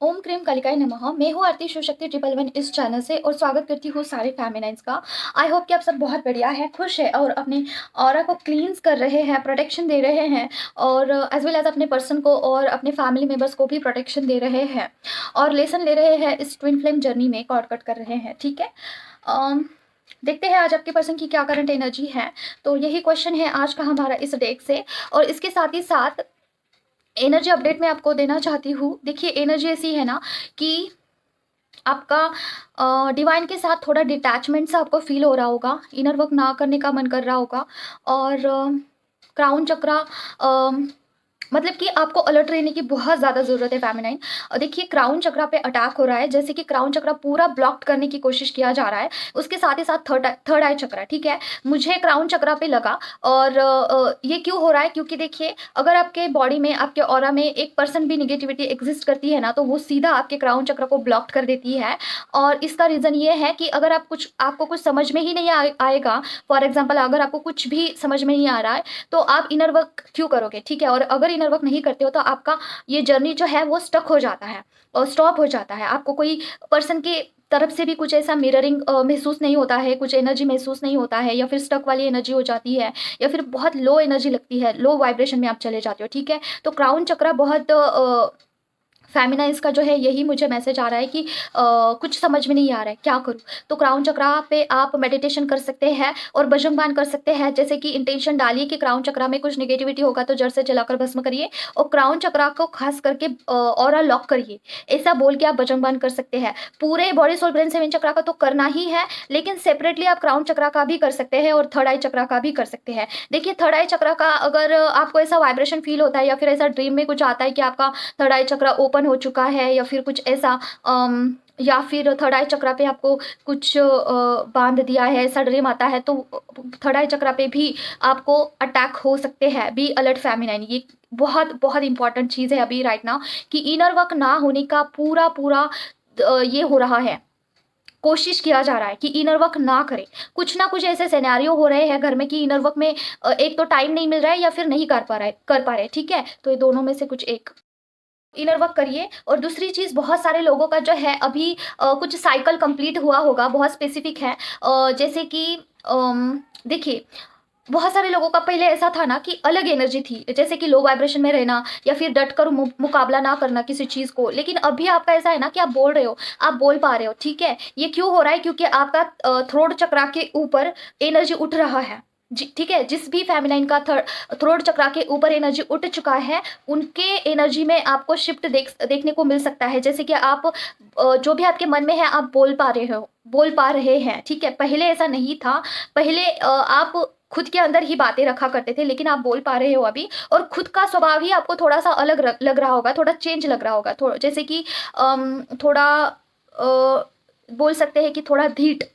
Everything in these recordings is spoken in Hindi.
ओम क्रीम कालिकाय नमः। मैं हूँ आरती शिवशक्ति 111 इस चैनल से और स्वागत करती हूँ सारे फेमिनाइन्स का। आई होप कि आप सब बहुत बढ़िया है, खुश है और अपने ऑरा को क्लींस कर रहे हैं, प्रोटेक्शन दे रहे हैं और एज वेल एज अपने पर्सन को और अपने फैमिली मेम्बर्स को भी प्रोटेक्शन दे रहे हैं और लेसन ले रहे हैं इस ट्विन फ्लेम जर्नी में, कॉर्ड कट कर रहे हैं। ठीक है, देखते हैं आज आपके पर्सन की क्या करंट एनर्जी है। तो यही क्वेश्चन है आज का हमारा इस डेक से। और इसके साथ ही साथ एनर्जी अपडेट मैं आपको देना चाहती हूँ। देखिए, एनर्जी ऐसी है ना कि आपका डिवाइन के साथ थोड़ा डिटैचमेंट सा आपको फील हो रहा होगा, इनर वर्क ना करने का मन कर रहा होगा। और क्राउन चक्रा मतलब कि आपको अलर्ट रहने की बहुत ज़्यादा ज़रूरत है फेमिनाइन। और देखिए, क्राउन चक्रा पे अटैक हो रहा है, जैसे कि क्राउन चक्रा पूरा ब्लॉक करने की कोशिश किया जा रहा है। उसके साथ ही साथ थर्ड आई चक्रा, ठीक है, मुझे क्राउन चक्रा पे लगा। और ये क्यों हो रहा है, क्योंकि देखिए, अगर आपके बॉडी में, आपके ऑरा में 1% भी निगेटिविटी एग्जिस्ट करती है ना, तो वो सीधा आपके क्राउन चक्र को ब्लॉक कर देती है। और इसका रीज़न ये है कि अगर आपको कुछ समझ में ही नहीं आएगा, फॉर एग्जाम्पल अगर आपको कुछ भी समझ में नहीं आ रहा है, तो आप इनर वर्क क्यों करोगे, ठीक है। और अगर इनर वर्क नहीं करते हो तो आपका ये जर्नी जो है वो स्टक हो जाता है और स्टॉप हो जाता है। आपको कोई पर्सन के तरफ से भी कुछ ऐसा मिररिंग महसूस नहीं होता है, कुछ एनर्जी महसूस नहीं होता है, या फिर स्टक वाली एनर्जी हो जाती है, या फिर बहुत लो एनर्जी लगती है, लो वाइब्रेशन में आप चले जाते हो। ठीक है, तो क्राउन चक्रा बहुत फेमिनाइज का जो है, यही मुझे मैसेज आ रहा है कि कुछ समझ में नहीं आ रहा है, क्या करूँ। तो क्राउन चक्रा पे आप मेडिटेशन कर सकते हैं और भजंगबान कर सकते हैं। जैसे कि इंटेंशन डालिए कि क्राउन चक्रा में कुछ नेगेटिविटी होगा तो जड़ से जलाकर भस्म करिए, और क्राउन चक्रा को खास करके ऑरा लॉक करिए, ऐसा बोल के आप भजंगबान कर सकते हैं। पूरे बॉडी सोल ब्रेन सेवन चक्रा का तो करना ही है, लेकिन सेपरेटली आप क्राउन चक्रा का भी कर सकते हैं और थर्ड आई चक्रा का भी कर सकते हैं। देखिए, थर्ड आई चक्रा का अगर आपको ऐसा वाइब्रेशन फील होता है, या फिर ऐसा ड्रीम में कुछ आता है कि आपका थर्ड आई चक्रा ओपन हो चुका है, या फिर कुछ ऐसा या फिर थर्ड आई चक्रा पे आपको कुछ बांध दिया है, ऐसा ड्रीम आता है, तो थर्ड आई चक्रा पे भी आपको अटैक हो सकते हैं। बी अलर्ट फेमिनाइन, ये बहुत बहुत इंपॉर्टेंट चीज़ है अभी राइट नाउ, कि इनर वर्क ना होने का पूरा पूरा ये हो रहा है, कोशिश किया जा रहा है कि इनर वर्क ना करें। कुछ ना कुछ ऐसे सिनेरियो हो रहे हैं घर में कि इनर वर्क में एक तो टाइम नहीं मिल रहा है, या फिर नहीं कर पा रहे। ठीक है, तो ये दोनों में से कुछ एक इनर वर्क करिए। और दूसरी चीज़, बहुत सारे लोगों का जो है अभी कुछ साइकिल कंप्लीट हुआ होगा, बहुत स्पेसिफिक है। जैसे कि देखिए, बहुत सारे लोगों का पहले ऐसा था ना कि अलग एनर्जी थी, जैसे कि लो वाइब्रेशन में रहना, या फिर डट कर मुकाबला ना करना किसी चीज़ को। लेकिन अभी आपका ऐसा है ना कि आप बोल रहे हो, आप बोल पा रहे हो। ठीक है, ये क्यों हो रहा है, क्योंकि आपका थ्रोट चक्रा के ऊपर एनर्जी उठ रहा है जी। ठीक है, जिस भी फेमिनाइन का थ्रोट चक्रा के ऊपर एनर्जी उठ चुका है, उनके एनर्जी में आपको शिफ्ट देखने को मिल सकता है। जैसे कि आप जो भी आपके मन में है, आप बोल पा रहे हैं। ठीक है, पहले ऐसा नहीं था। पहले आप खुद के अंदर ही बातें रखा करते थे, लेकिन आप बोल पा रहे हो अभी। और खुद का स्वभाव ही आपको थोड़ा सा अलग लग रहा होगा, थोड़ा चेंज लग रहा होगा, थोड़ा जैसे कि थोड़ा बोल सकते हैं कि थोड़ा धीट,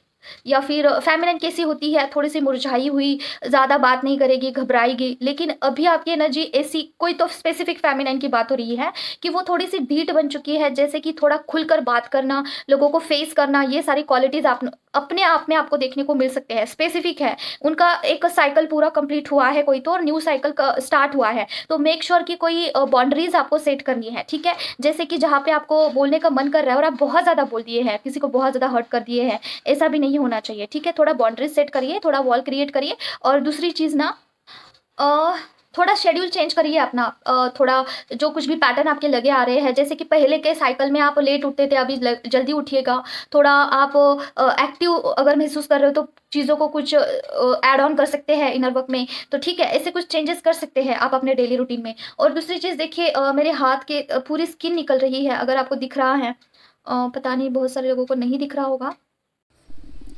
या फिर फेमिनिन कैसी होती है, थोड़ी सी मुरझाई हुई, ज़्यादा बात नहीं करेगी, घबराएगी। लेकिन अभी आपकी एनर्जी ऐसी, कोई तो स्पेसिफिक फेमिनिन की बात हो रही है कि वो थोड़ी सी ढीठ बन चुकी है, जैसे कि थोड़ा खुलकर बात करना, लोगों को फेस करना, ये सारी क्वालिटीज़ आप अपने आप में आपको देखने को मिल सकते हैं। स्पेसिफिक है, उनका एक साइकिल पूरा कंप्लीट हुआ है कोई तो, और न्यू साइकिल का स्टार्ट हुआ है। तो मेक श्योर कि कोई बाउंड्रीज आपको सेट करनी है। ठीक है, जैसे कि जहाँ पे आपको बोलने का मन कर रहा है और आप बहुत ज़्यादा बोल दिए हैं, किसी को बहुत ज़्यादा हर्ट कर दिए हैं, ऐसा भी नहीं होना चाहिए। ठीक है, थोड़ा बाउंड्रीज सेट करिए, थोड़ा वॉल क्रिएट करिए। और दूसरी चीज़ ना, अ, थोड़ा शेड्यूल चेंज करिए अपना। थोड़ा जो कुछ भी पैटर्न आपके लगे आ रहे हैं, जैसे कि पहले के साइकिल में आप लेट उठते थे, अभी जल्दी उठिएगा। थोड़ा आप एक्टिव अगर महसूस कर रहे हो तो चीज़ों को कुछ ऐड ऑन कर सकते हैं इनर वर्क में। तो ठीक है, ऐसे कुछ चेंजेस कर सकते हैं आप अपने डेली रूटीन में। और दूसरी चीज़ देखिए, मेरे हाथ के पूरी स्किन निकल रही है, अगर आपको दिख रहा है। पता नहीं, बहुत सारे लोगों को नहीं दिख रहा होगा।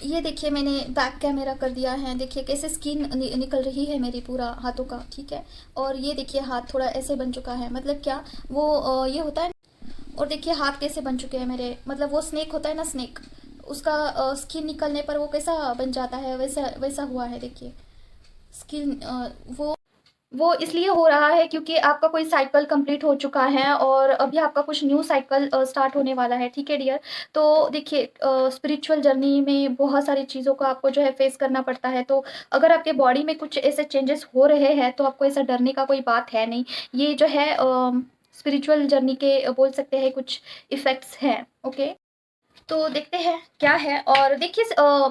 ये देखिए, मैंने बैक कैमरा कर दिया है, देखिए कैसे स्किन निकल रही है मेरी पूरा हाथों का। ठीक है, और ये देखिए हाथ थोड़ा ऐसे बन चुका है, मतलब क्या वो ये होता है। और देखिए हाथ कैसे बन चुके हैं मेरे, मतलब वो स्नेक होता है ना, स्नेक, उसका स्किन निकलने पर वो कैसा बन जाता है, वैसा वैसा हुआ है। देखिए स्किन वो इसलिए हो रहा है क्योंकि आपका कोई साइकिल कंप्लीट हो चुका है और अभी आपका कुछ न्यू साइकिल स्टार्ट होने वाला है। ठीक है डियर, तो देखिए स्पिरिचुअल जर्नी में बहुत सारी चीज़ों को आपको जो है फेस करना पड़ता है। तो अगर आपके बॉडी में कुछ ऐसे चेंजेस हो रहे हैं तो आपको ऐसा डरने का कोई बात है नहीं। ये जो है स्पिरिचुअल जर्नी के बोल सकते हैं कुछ इफ़ेक्ट्स हैं। ओके, तो देखते हैं क्या है। और देखिए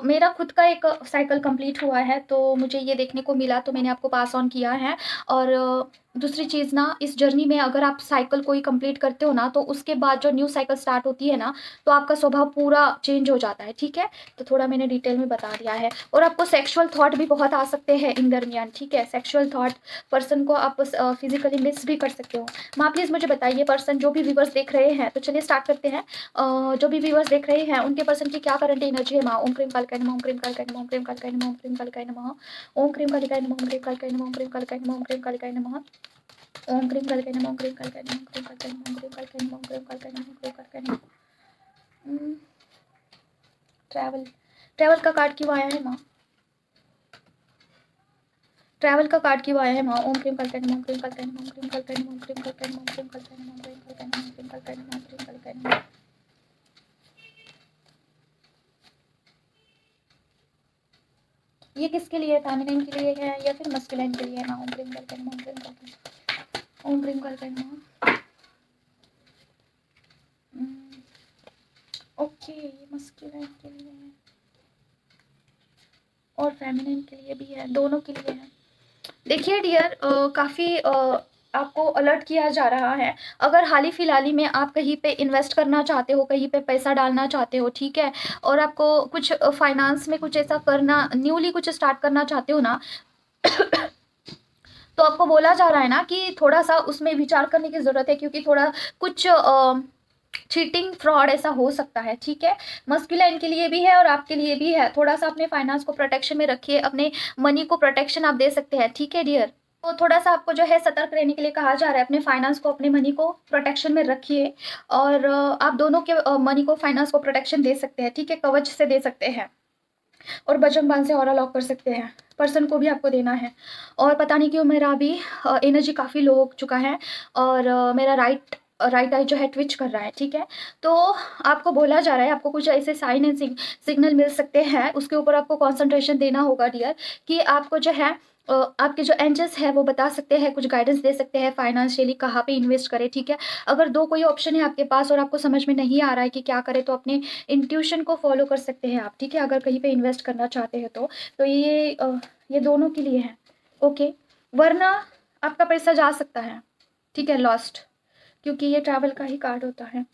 मेरा खुद का एक साइकिल कंप्लीट हुआ है, तो मुझे ये देखने को मिला, तो मैंने आपको पास ऑन किया है। और दूसरी चीज़ ना, इस जर्नी में अगर आप साइकिल कोई कंप्लीट करते हो ना, तो उसके बाद जो न्यू साइकिल स्टार्ट होती है ना, तो आपका स्वभाव पूरा चेंज हो जाता है। ठीक है, तो थोड़ा मैंने डिटेल में बता दिया है। और आपको सेक्सुअल थॉट भी बहुत आ सकते हैं इन दरमियान। ठीक है, सेक्सुअल थॉट पर्सन को आप फिजिकली मिस भी कर सकते हो। माँ प्लीज़ मुझे बताइए पर्सन, जो भी व्यूवर्स देख रहे हैं, तो चलिए स्टार्ट करते हैं। जो भी व्यूवर्स देख रहे हैं उनके पर्सन की क्या करंट एनर्जी है। माँ ओम क्रीम कालिकाय नमः, ओम क्रीम कालिकाय नमः, ओम क्रीम कालिकाय नमः, ओम क्रीम कालिकाय नमः, ओम क्रीम कालिकाय नमः, ओम क्रीम कालिकाय नमः, ओम क्रीम कालिकाय नमः, ओम क्रीम कालिकाय नमः, ओम क्रीम कालिकाय नमः, ओम क्रीम कालिकाय नमः, ओम क्रीम कालिकाय नमः, ओम क्रीम कालिकाय नमः, ओम क्रीम कालिकाय नमः, ओम क्रीम कालिकाय नमः। ट्रैवल, ट्रैवल का कार्ड क्यों आया है माँ? ट्रैवल का कार्ड क्यों आया है माँ? ओम क्रीम कालिकाय नमः, ओम क्रीम कालिकाय नमः, ओम क्रीम कालिकाय नमः, ओम क्रीम कालिकाय नमः, ओम क्रीम कालिकाय नमः, ओम क्रीम कालिकाय नमः, ओम क्रीम कालिकाय नमः, ओम क्रीम कालिकाय नमः। ये किसके लिए है? फेमिनिन के लिए है या फिर मस्कुलाइन के लिए है माँ? ओम क्रीम कालिकाय नमः, ओम क्रीम कालिकाय नमः, ओम क्रीम कालिकाय नमः। ओके, ये मस्कुलाइन के लिए है और फेमिनिन के लिए भी है, दोनों के लिए है। देखिए डियर, काफ़ी आपको अलर्ट किया जा रहा है। अगर हाल ही फिलहाल ही में आप कहीं पे इन्वेस्ट करना चाहते हो, कहीं पे पैसा डालना चाहते हो, ठीक है, और आपको कुछ फाइनेंस में कुछ ऐसा करना, न्यूली कुछ स्टार्ट करना चाहते हो ना, तो आपको बोला जा रहा है ना कि थोड़ा सा उसमें विचार करने की ज़रूरत है, क्योंकि थोड़ा कुछ चीटिंग फ्रॉड ऐसा हो सकता है। ठीक है, मस्कुलाइन के लिए भी है और आपके लिए भी है। थोड़ा सा अपने फाइनेंस को प्रोटेक्शन में रखिए, अपने मनी को प्रोटेक्शन आप दे सकते हैं। ठीक है डियर, तो थोड़ा सा आपको जो है सतर्क रहने के लिए कहा जा रहा है। अपने फाइनेंस को, अपने मनी को प्रोटेक्शन में रखिए, और आप दोनों के मनी को, फाइनेंस को प्रोटेक्शन दे सकते हैं। ठीक है, कवच से दे सकते हैं और बजरंग बाण से ऑरा लॉक कर सकते हैं। पर्सन को भी आपको देना है। और पता नहीं क्यों मेरा अभी एनर्जी काफ़ी लो हो चुका है, और मेरा राइट आई जो है ट्विच कर रहा है। ठीक है, तो आपको बोला जा रहा है, आपको कुछ ऐसे साइन एंड सिग्नल मिल सकते हैं, उसके ऊपर आपको कंसंट्रेशन देना होगा डियर, कि आपको जो है आपके जो एंजल्स है वो बता सकते हैं, कुछ गाइडेंस दे सकते हैं फाइनेंशियली कहाँ पे इन्वेस्ट करें। ठीक है, अगर दो कोई ऑप्शन है आपके पास और आपको समझ में नहीं आ रहा है कि क्या करें, तो अपने इंट्यूशन को फॉलो कर सकते हैं आप। ठीक है, अगर कहीं पे इन्वेस्ट करना चाहते हैं तो ये दोनों के लिए है। ओके, वरना आपका पैसा जा सकता है। ठीक है, लॉस्ट, क्योंकि ये ट्रैवल का ही कार्ड होता है।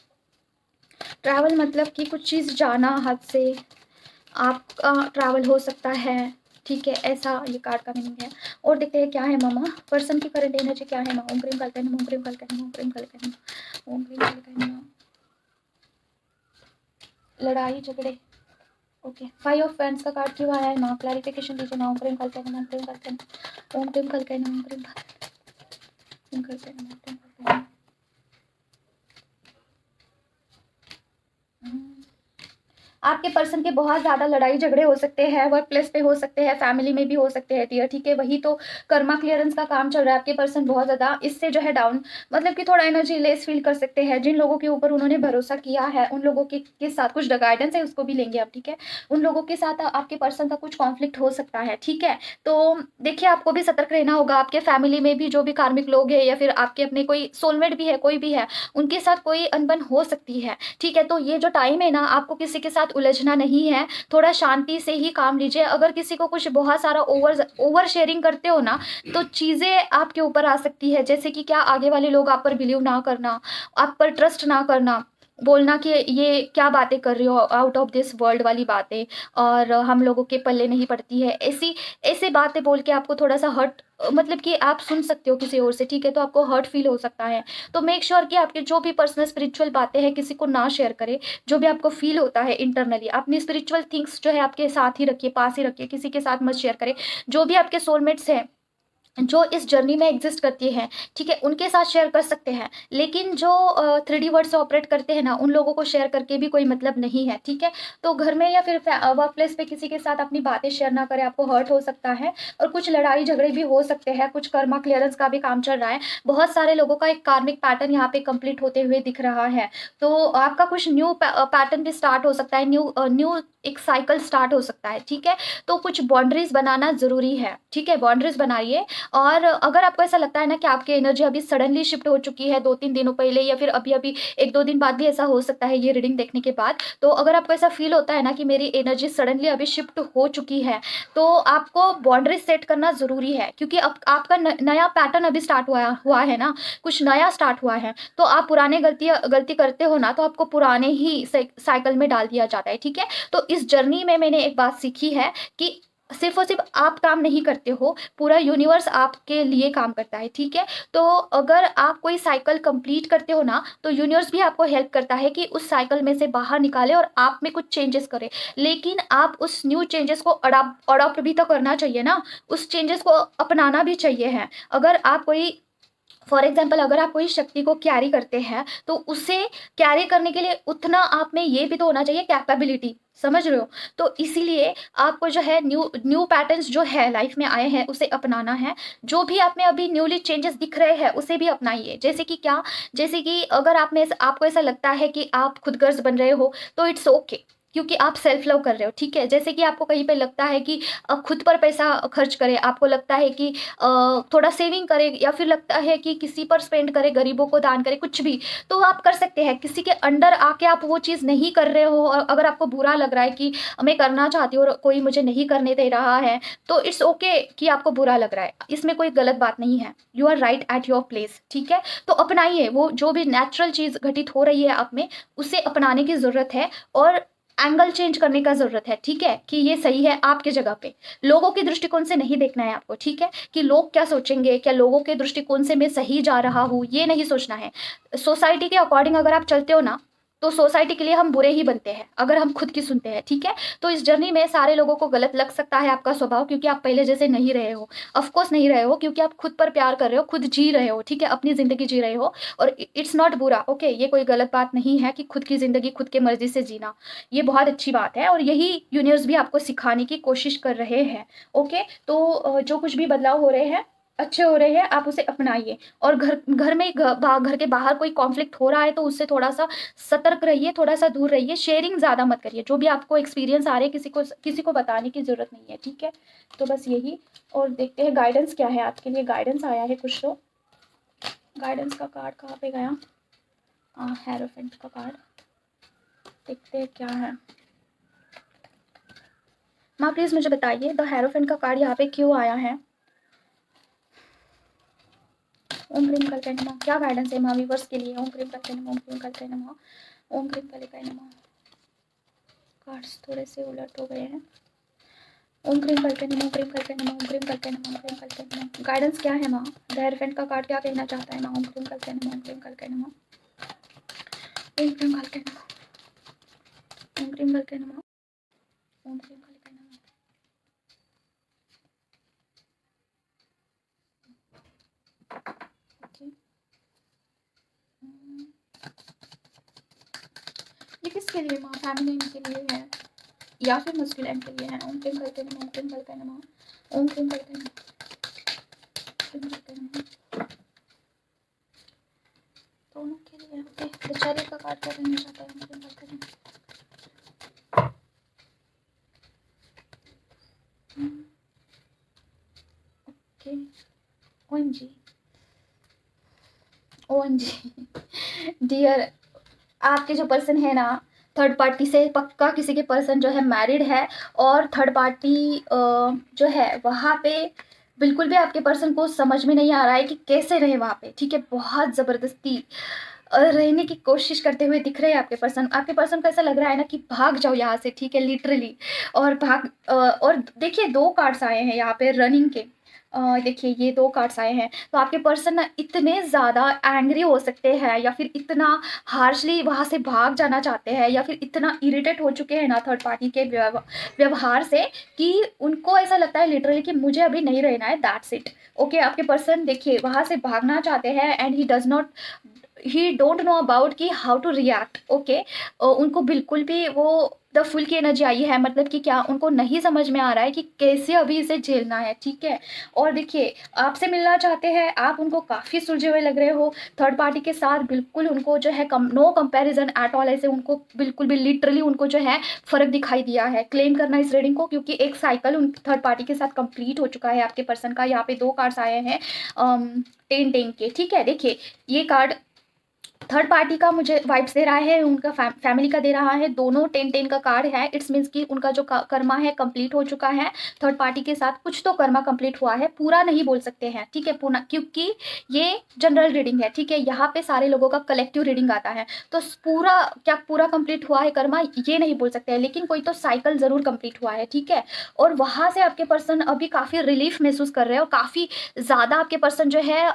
ट्रैवल मतलब कि कुछ चीज़ जाना हाथ से, आपका ट्रैवल हो सकता है। ठीक है, ऐसा ये कार्ड का मीनिंग है। और देखते हैं क्या है मामा, पर्सन की करंट एनर्जी क्या है मामा? ओम क्रीम कालिकाय नमः, ओम क्रीम कालिकाय नमः, ओम क्रीम कालिकाय नमः, ओम क्रीम कालिकाय नमः। लड़ाई झगड़े। ओके, 5 ऑफ पेंट्स का कार्ड क्यों आया है माँ? क्लैरिफिकेशन दीजिए माँ। ओम क्रीम कालिकाय नमः, ओम क्रीम कालिकाय नमः, ओम क्रीम कालिकाय नमः, ओम क्रीम कालिकाय नमः, ओम क्रीम कालिकाय नमः। आपके पर्सन के बहुत ज़्यादा लड़ाई झगड़े हो सकते हैं, वर्क प्लेस पे हो सकते हैं, फैमिली में भी हो सकते हैं डियर। ठीक है, वही तो कर्मा क्लियरेंस का काम चल रहा है। आपके पर्सन बहुत ज़्यादा इससे जो है डाउन, मतलब कि थोड़ा एनर्जी लेस फील कर सकते हैं। जिन लोगों के ऊपर उन्होंने भरोसा किया है, उन लोगों के साथ कुछ गाइडेंस है, उसको भी लेंगे आप। ठीक है, उन लोगों के साथ आपके पर्सन का कुछ कॉन्फ्लिक्ट हो सकता है। ठीक है, तो देखिए आपको भी सतर्क रहना होगा। आपके फैमिली में भी जो भी कार्मिक लोग हैं, या फिर आपके अपने कोई सोलमेट भी है, कोई भी है, उनके साथ कोई अनबन हो सकती है। ठीक है, तो ये जो टाइम है ना, आपको किसी के साथ उलझना नहीं है, थोड़ा शांति से ही काम लीजिए। अगर किसी को कुछ बहुत सारा ओवर शेयरिंग करते हो ना, तो चीज़ें आपके ऊपर आ सकती है, जैसे कि क्या, आगे वाले लोग आप पर बिलीव ना करना, आप पर ट्रस्ट ना करना, बोलना कि ये क्या बातें कर रही हो, आउट ऑफ दिस वर्ल्ड वाली बातें, और हम लोगों के पल्ले नहीं पड़ती है, ऐसी ऐसे बातें बोल के आपको थोड़ा सा हर्ट, मतलब कि आप सुन सकते हो किसी और से। ठीक है, तो आपको हर्ट फील हो सकता है। तो मेक श्योर कि आपके जो भी पर्सनल स्पिरिचुअल बातें हैं किसी को ना शेयर करें। जो भी आपको फील होता है इंटरनली, अपनी स्पिरिचुअल थिंग्स जो है आपके साथ ही रखिए, पास ही रखिए, किसी के साथ मत शेयर करें। जो भी आपके सोलमेट्स हैं, जो इस जर्नी में एग्जिस्ट करती हैं, ठीक है, उनके साथ शेयर कर सकते हैं, लेकिन जो 3D वर्ड से ऑपरेट करते हैं ना, उन लोगों को शेयर करके भी कोई मतलब नहीं है। ठीक है, तो घर में या फिर वर्क प्लेस पे किसी के साथ अपनी बातें शेयर ना करें, आपको हर्ट हो सकता है। और कुछ लड़ाई झगड़े भी हो सकते हैं, कुछ कर्मा क्लियरेंस का भी काम चल रहा है। बहुत सारे लोगों का एक कार्मिक पैटर्न यहाँ पे कंप्लीट होते हुए दिख रहा है, तो आपका कुछ न्यू पैटर्न भी स्टार्ट हो सकता है, न्यू एक साइकिल स्टार्ट हो सकता है। ठीक है, तो कुछ बाउंड्रीज बनाना ज़रूरी है। ठीक है, बाउंड्रीज बनाइए, और अगर आपको ऐसा लगता है ना कि आपकी एनर्जी अभी सडनली शिफ्ट हो चुकी है 2-3 दिनों पहले या फिर अभी-अभी 1-2 दिन बाद भी ऐसा हो सकता है ये रीडिंग देखने के बाद। तो अगर आपको ऐसा फ़ील होता है ना कि मेरी एनर्जी सडनली अभी शिफ्ट हो चुकी है, तो आपको बाउंड्रीज़ सेट करना ज़रूरी है, क्योंकि अब आपका नया पैटर्न अभी स्टार्ट हुआ हुआ है ना, कुछ नया स्टार्ट हुआ है। तो आप पुराने गलती करते हो ना, तो आपको पुराने ही साइकिल में डाल दिया जाता है, ठीक है? तो इस जर्नी में मैंने एक बात सीखी है कि सिर्फ़ और सिर्फ़ आप काम नहीं करते हो, पूरा यूनिवर्स आपके लिए काम करता है, ठीक है? तो अगर आप कोई साइकिल कंप्लीट करते हो ना, तो यूनिवर्स भी आपको हेल्प करता है कि उस साइकिल में से बाहर निकाले और आप में कुछ चेंजेस करे। लेकिन आप उस न्यू चेंजेस को अडॉप्ट भी तो करना चाहिए ना, उस चेंजेस को अपनाना भी चाहिए है। अगर आप कोई फॉर एग्जाम्पल अगर आप कोई शक्ति को कैरी करते हैं, तो उसे कैरी करने के लिए उतना आप में ये भी तो होना चाहिए कैपेबिलिटी, समझ रहे हो? तो इसीलिए आपको जो है न्यू न्यू पैटर्न्स जो है लाइफ में आए हैं उसे अपनाना है। जो भी आप में अभी न्यूली चेंजेस दिख रहे हैं उसे भी अपनाइए। जैसे कि क्या? जैसे कि अगर आपको ऐसा लगता है कि आप खुदगर्ज बन रहे हो, तो इट्स ओके, क्योंकि आप सेल्फ लव कर रहे हो, ठीक है? जैसे कि आपको कहीं पे लगता है कि खुद पर पैसा खर्च करें, आपको लगता है कि थोड़ा सेविंग करें, या फिर लगता है कि किसी पर स्पेंड करें, गरीबों को दान करें, कुछ भी, तो आप कर सकते हैं। किसी के अंडर आके आप वो चीज़ नहीं कर रहे हो, और अगर आपको बुरा लग रहा है कि मैं करना चाहती हूँ और कोई मुझे नहीं करने दे रहा है, तो इट्स ओके कि आपको बुरा लग रहा है, इसमें कोई गलत बात नहीं है। You are right at your place, ठीक है? तो अपनाइए, वो जो भी नेचुरल चीज़ घटित हो रही है आप में, उसे अपनाने की ज़रूरत है, और एंगल चेंज करने का ज़रूरत है, ठीक है? कि ये सही है आपके जगह पे। लोगों के दृष्टिकोण से नहीं देखना है आपको, ठीक है? कि लोग क्या सोचेंगे, क्या लोगों के दृष्टिकोण से मैं सही जा रहा हूँ, ये नहीं सोचना है। सोसाइटी के अकॉर्डिंग अगर आप चलते हो ना, तो सोसाइटी के लिए हम बुरे ही बनते हैं, अगर हम खुद की सुनते हैं, ठीक है? तो इस जर्नी में सारे लोगों को गलत लग सकता है आपका स्वभाव, क्योंकि आप पहले जैसे नहीं रहे हो। ऑफ कोर्स नहीं रहे हो, क्योंकि आप खुद पर प्यार कर रहे हो, खुद जी रहे हो, ठीक है? अपनी ज़िंदगी जी रहे हो, और इट्स नॉट बुरा, ओके? ये कोई गलत बात नहीं है कि खुद की ज़िंदगी खुद की मर्ज़ी से जीना। ये बहुत अच्छी बात है, और यही यूनिवर्स भी आपको सिखाने की कोशिश कर रहे हैं, ओके? तो जो कुछ भी बदलाव हो रहे हैं, अच्छे हो रहे हैं, आप उसे अपनाइए। और घर के बाहर कोई कॉन्फ्लिक्ट हो रहा है, तो उससे थोड़ा-सा सतर्क रहिए, थोड़ा-सा दूर रहिए, शेयरिंग ज़्यादा मत करिए। जो भी आपको एक्सपीरियंस आ रहे हैं, किसी को बताने की ज़रूरत नहीं है, ठीक है? तो बस यही, और देखते हैं गाइडेंस क्या है आपके लिए। गाइडेंस आया है कुछ तो। गाइडेंस का कार्ड कहाँ पे गया? हेरोफेंट का कार्ड, देखते हैं क्या है। माँ प्लीज़ मुझे बताइए, द हेरोफेंट का कार्ड यहाँ पे क्यों आया है? ओम क्रीम कल्पे नमः, क्या गाइडेंस है माँ व्यूअर्स के लिए? ओम क्रीम कल्पे नमः, ओम क्रीम कल्पे नमः, ओम क्रीम कलिकाय नमः। कार्ड्स थोड़े से उलट हो गए हैं। ओम क्रीम कल्पे नमः, ओम क्रीम कल्पे नमः, ओम क्रीम कल्पे नमः, ओम क्रीम कल्पे नमः। गाइडेंस क्या है माँ? द हेरोफेंट का कार्ड क्या कहना चाहता है माँ? ओम क्रीम कल्पे नमः, ओम क्रीम कल्पे नमः, ओम क्रीम कल्पे नमः, ओम क्रीम कल्पे नमः, ओम क्रीम कल्पे नमः। ओके, ये किसके लिए माँ? फैमिली के लिए है या फिर मस्कुलिन के लिए है? ओम क्रीम कल्पे नमः, ओम क्रीम कल्पे नमः, ओम क्रीम कल्पे नमः, क्रीम कल्पे नमः। दोनों के लिए। ओके, बेचारे का कार्ड क्या कहना चाहता है? ओम क्रीम कल्पे नमः। ओके, ओएमजी, ओएमजी डियर, आपके जो पर्सन है ना, थर्ड पार्टी से पक्का किसी के पर्सन जो है मैरिड है, और थर्ड पार्टी जो है वहाँ पे बिल्कुल भी आपके पर्सन को समझ में नहीं आ रहा है कि कैसे रहे वहाँ पे, ठीक है? बहुत ज़बरदस्ती रहने की कोशिश करते हुए दिख रहे हैं आपके पर्सन। आपके पर्सन को ऐसा लग रहा है ना कि भाग जाओ यहाँ से, ठीक है? लिटरली। और देखिए 2 कार्ड्स आए हैं यहाँ पे रनिंग के। देखिए ये 2 कार्ड्स आए हैं, तो आपके पर्सन ना इतने ज़्यादा एंग्री हो सकते हैं, या फिर इतना हार्शली वहाँ से भाग जाना चाहते हैं, या फिर इतना इरिटेट हो चुके हैं ना थर्ड पार्टी के व्यवहार से, कि उनको ऐसा लगता है लिटरली कि मुझे अभी नहीं रहना है, दैट्स इट। ओके, आपके पर्सन देखिए वहाँ से भागना चाहते हैं, and he don't know about कि हाउ टू रिएक्ट। ओके, उनको बिल्कुल भी वो द फुल की एनर्जी आई है, मतलब कि क्या उनको नहीं समझ में आ रहा है कि कैसे अभी इसे झेलना है, ठीक है। और देखिए, आपसे मिलना चाहते हैं, आप उनको काफ़ी सुलझे हुए लग रहे हो, थर्ड पार्टी के साथ बिल्कुल उनको जो है नो कंपैरिजन एट ऑल, ऐसे उनको बिल्कुल भी लिटरली उनको जो है फ़र्क दिखाई दिया है। क्लेम करना इस रीडिंग को, क्योंकि एक साइकिल उन थर्ड पार्टी के साथ कंप्लीट हो चुका है आपके पर्सन का। यहाँ पे 2 कार्ड्स आए हैं 10 के, ठीक है। देखिए, ये कार्ड थर्ड पार्टी का मुझे वाइब्स दे रहा है, उनका फैमिली का दे रहा है, दोनों 10 का कार्ड है। इट्स मीन्स कि उनका जो कर्मा है कंप्लीट हो चुका है थर्ड पार्टी के साथ। कुछ तो कर्मा कंप्लीट हुआ है, पूरा नहीं बोल सकते हैं, ठीक है, पूरा, क्योंकि ये जनरल रीडिंग है, ठीक है। यहाँ पे सारे लोगों का कलेक्टिव रीडिंग आता है, तो पूरा क्या पूरा कंप्लीट हुआ है कर्मा ये नहीं बोल सकते हैं, लेकिन कोई तो साइकिल ज़रूर कंप्लीट हुआ है, ठीक है। और वहाँ से आपके पर्सन अभी काफ़ी रिलीफ महसूस कर रहे हैं, और काफ़ी ज़्यादा आपके पर्सन जो है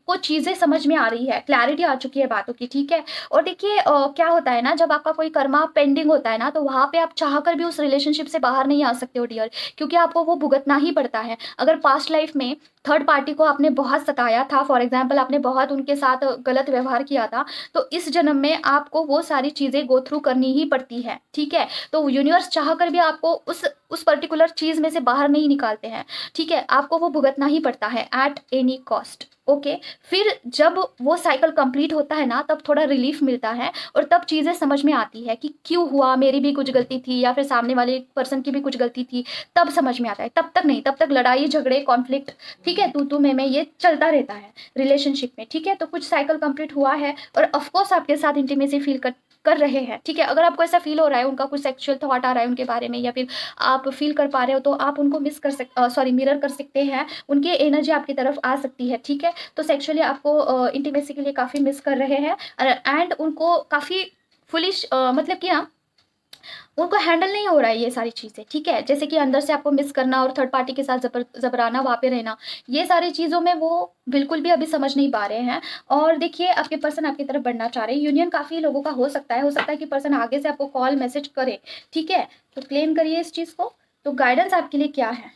को चीज़ें समझ में आ रही है, क्लैरिटी आ चुकी है बातों की, ठीक है। और देखिए, क्या होता है ना, जब आपका कोई कर्मा पेंडिंग होता है ना, तो वहाँ पे आप चाहकर भी उस रिलेशनशिप से बाहर नहीं आ सकते हो डियर, क्योंकि आपको वो भुगतना ही पड़ता है। अगर पास्ट लाइफ में थर्ड पार्टी को आपने बहुत सताया था, फॉर एग्जाम्पल आपने बहुत उनके साथ गलत व्यवहार किया था, तो इस जन्म में आपको वो सारी चीज़ें गो थ्रू करनी ही पड़ती है, ठीक है। तो यूनिवर्स चाहकर भी आपको उस पर्टिकुलर चीज़ में से बाहर नहीं निकालते हैं, ठीक है। आपको वो भुगतना ही पड़ता है एट एनी कॉस्ट, ओके। फिर जब वो साइकिल कंप्लीट होता है ना, तब थोड़ा रिलीफ मिलता है, और तब चीज़ें समझ में आती है कि क्यों हुआ, मेरी भी कुछ गलती थी या फिर सामने वाले पर्सन की भी कुछ गलती थी, तब समझ में आता है। तब तक नहीं, तब तक लड़ाई झगड़े कॉन्फ्लिक्ट, ठीक है, तू मैं ये चलता रहता है रिलेशनशिप में, ठीक है। तो कुछ साइकिल कंप्लीट हुआ है, और ऑफकोर्स आपके साथ इंटीमेसी फील कर रहे हैं, ठीक है। अगर आपको ऐसा फील हो रहा है, उनका कुछ सेक्सुअल थॉट आ रहा है उनके बारे में, या फिर आप फील कर पा रहे हो, तो आप उनको मिरर कर सकते हैं, उनकी एनर्जी आपकी तरफ आ सकती है, ठीक है। तो सेक्सुअली आपको इंटीमेसी के लिए काफ़ी मिस कर रहे हैं, एंड उनको काफ़ी फुलिश, मतलब कि ना, उनको हैंडल नहीं हो रहा है ये सारी चीज़ें, ठीक है। जैसे कि अंदर से आपको मिस करना और थर्ड पार्टी के साथ जबराना, वहाँ पे रहना, ये सारी चीज़ों में वो बिल्कुल भी अभी समझ नहीं पा रहे हैं। और देखिए, आपके पर्सन आपकी तरफ बढ़ना चाह रहे हैं। यूनियन काफ़ी लोगों का हो सकता है कि पर्सन आगे से आपको कॉल मैसेज करे, ठीक है। तो क्लेम करिए इस चीज़ को। तो गाइडेंस आपके लिए क्या है?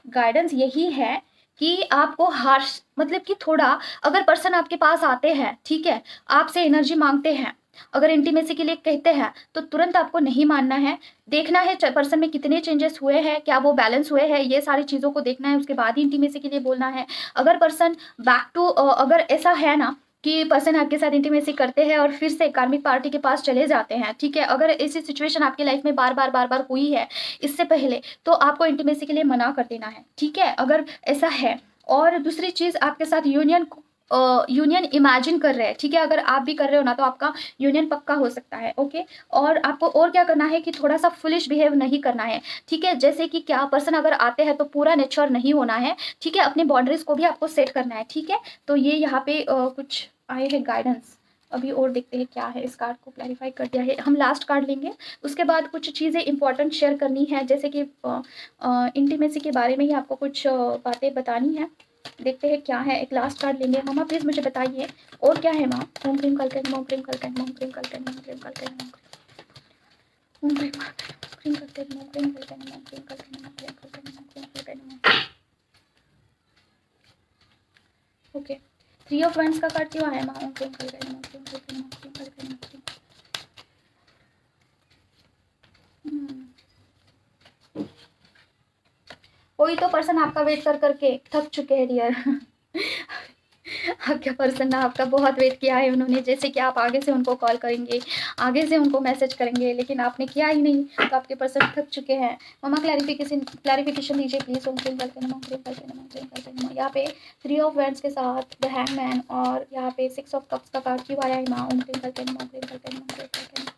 गाइडेंस यही है कि आपको हार्श, मतलब कि थोड़ा, अगर पर्सन आपके पास आते हैं, ठीक है, आपसे एनर्जी मांगते हैं, अगर इंटीमेसी के लिए कहते हैं, तो तुरंत आपको नहीं मानना है। देखना है पर्सन में कितने चेंजेस हुए हैं, क्या वो बैलेंस हुए हैं, ये सारी चीज़ों को देखना है, उसके बाद ही इंटीमेसी के लिए बोलना है। अगर पर्सन बैक टू, अगर ऐसा है ना कि पर्सन आपके साथ इंटीमेसी करते हैं और फिर से कार्मिक पार्टी के पास चले जाते हैं, ठीक है, अगर ऐसी सिचुएशन आपकी लाइफ में बार बार हुई है इससे पहले, तो आपको इंटीमेसी के लिए मना कर देना है, ठीक है, अगर ऐसा है। और दूसरी चीज़, आपके साथ यूनियन इमेजिन कर रहे हैं, ठीक है। अगर आप भी कर रहे हो ना, तो आपका यूनियन पक्का हो सकता है, ओके। और आपको और क्या करना है कि थोड़ा सा फुलिश बिहेव नहीं करना है, ठीक है। जैसे कि क्या, पर्सन अगर आते हैं तो पूरा नेचर नहीं होना है, ठीक है। अपनी बाउंड्रीज को भी आपको सेट करना है, ठीक है। तो ये यहाँ पे कुछ आए हैं गाइडेंस। अभी और देखते हैं क्या है। इस कार्ड को क्लैरिफाई कर दिया है, हम लास्ट कार्ड लेंगे, उसके बाद कुछ चीज़ें इंपॉर्टेंट शेयर करनी है, जैसे कि इंटीमेसी के बारे में ही आपको कुछ बातें बतानी है। देखते हैं क्या है, एक लास्ट कार्ड लेंगे। मामा प्लीज़ मुझे बताइए और क्या है माँ। ओम क्रीम कलकन, ओम क्रीम कलकन, ओम क्रीम कलकन, ओम क्रीम कलकन, ओम क्रीम कलकन, ओम क्रीम कलकन, ओम क्रीम कलकन, ओम क्रीम कलकन, ओम क्रीम कलकन, ओम क्रीम कलकन। ओके, 3 ऑफ वैंड्स का कार्ड क्यों आया माँ। ओम क्रीम कलकन, ओम क्रीम कलकन, ओम क्रीम कलकन, ओम क्रीम। कोई तो पर्सन आपका वेट कर करके थक चुके हैं डियर। आपका पर्सन ना आपका बहुत वेट किया है उन्होंने, जैसे कि आप आगे से उनको कॉल करेंगे, आगे से उनको मैसेज करेंगे, लेकिन आपने किया ही नहीं, तो आपके पर्सन थक चुके हैं। मम्मा क्लैरिफिकेशन दीजिए प्लीज। यहाँ पे 3 ऑफ वैंड्स के साथ द हैंगमैन, और यहाँ पे 6 ऑफ कप्स का कार्ड क्यों आया है माँ। ओम क्रीम कलकन, ओम क्रीम कलकन, ओम क्रीम कलकन।